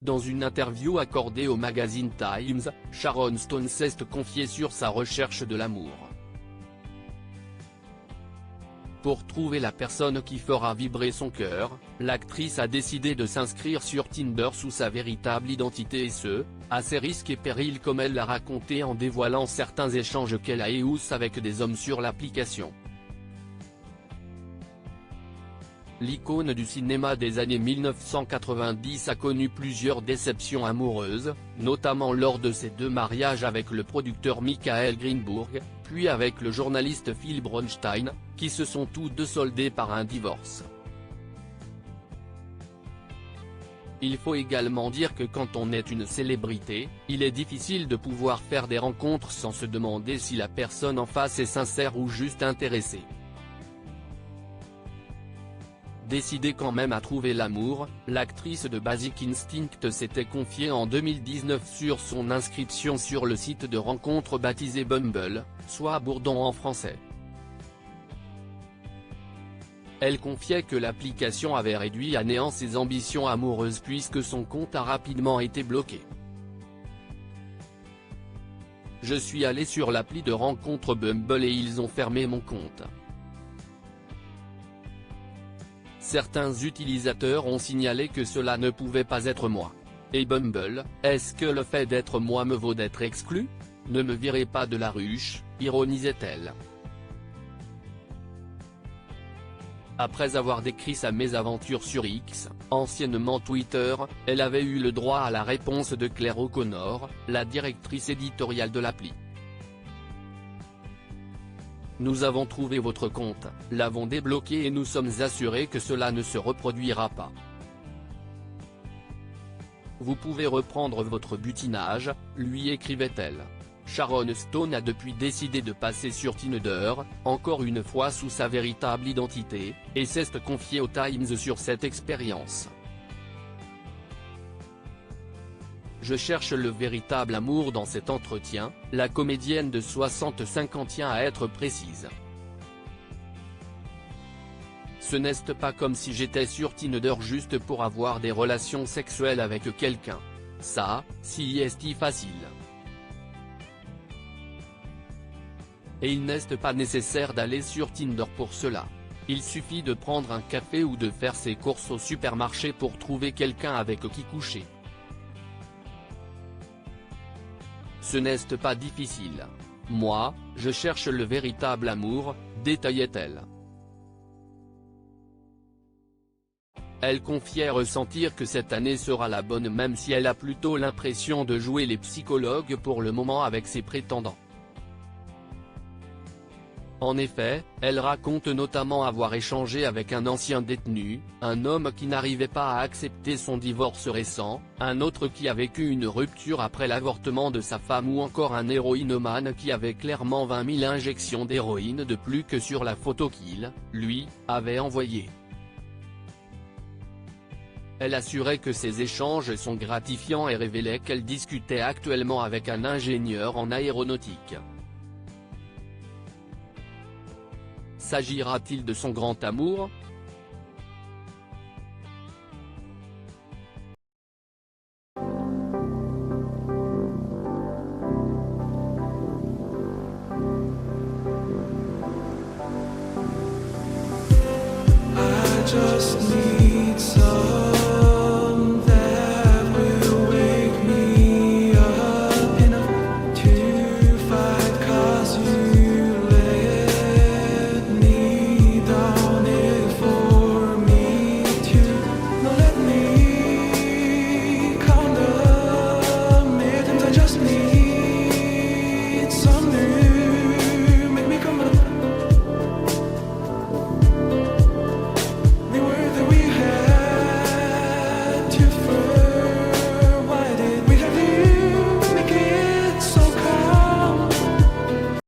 Dans une interview accordée au magazine Times, Sharon Stone s'est confiée sur sa recherche de l'amour. Pour trouver la personne qui fera vibrer son cœur, l'actrice a décidé de s'inscrire sur Tinder sous sa véritable identité et ce, à ses risques et périls comme elle l'a raconté en dévoilant certains échanges qu'elle a eus avec des hommes sur l'application. L'icône du cinéma des années 1990 a connu plusieurs déceptions amoureuses, notamment lors de ses deux mariages avec le producteur Michael Greenburg, puis avec le journaliste Phil Bronstein, qui se sont tous deux soldés par un divorce. Il faut également dire que quand on est une célébrité, il est difficile de pouvoir faire des rencontres sans se demander si la personne en face est sincère ou juste intéressée. Décidée quand même à trouver l'amour, l'actrice de Basic Instinct s'était confiée en 2019 sur son inscription sur le site de rencontre baptisé Bumble, soit Bourdon en français. Elle confiait que l'application avait réduit à néant ses ambitions amoureuses puisque son compte a rapidement été bloqué. Je suis allé sur l'appli de rencontre Bumble et ils ont fermé mon compte. Certains utilisateurs ont signalé que cela ne pouvait pas être moi. Et Bumble, est-ce que le fait d'être moi me vaut d'être exclu? Ne me virez pas de la ruche, ironisait-elle. Après avoir décrit sa mésaventure sur X, anciennement Twitter, elle avait eu le droit à la réponse de Claire O'Connor, la directrice éditoriale de l'appli. Nous avons trouvé votre compte, l'avons débloqué et nous sommes assurés que cela ne se reproduira pas. Vous pouvez reprendre votre butinage, lui écrivait-elle. Sharon Stone a depuis décidé de passer sur Tinder, encore une fois sous sa véritable identité, et s'est confiée au Times sur cette expérience. Je cherche le véritable amour dans cet entretien, la comédienne de 65 ans tient à être précise. Ce n'est pas comme si j'étais sur Tinder juste pour avoir des relations sexuelles avec quelqu'un. Ça, si est facile. Et il n'est pas nécessaire d'aller sur Tinder pour cela. Il suffit de prendre un café ou de faire ses courses au supermarché pour trouver quelqu'un avec qui coucher. Ce n'est pas difficile. Moi, je cherche le véritable amour, détaillait-elle. Elle confiait ressentir que cette année sera la bonne même si elle a plutôt l'impression de jouer les psychologues pour le moment avec ses prétendants. En effet, elle raconte notamment avoir échangé avec un ancien détenu, un homme qui n'arrivait pas à accepter son divorce récent, un autre qui a vécu une rupture après l'avortement de sa femme ou encore un héroïnomane qui avait clairement 20 000 injections d'héroïne de plus que sur la photo qu'il, lui, avait envoyée. Elle assurait que ces échanges sont gratifiants et révélait qu'elle discutait actuellement avec un ingénieur en aéronautique. S'agira-t-il de son grand amour? I just need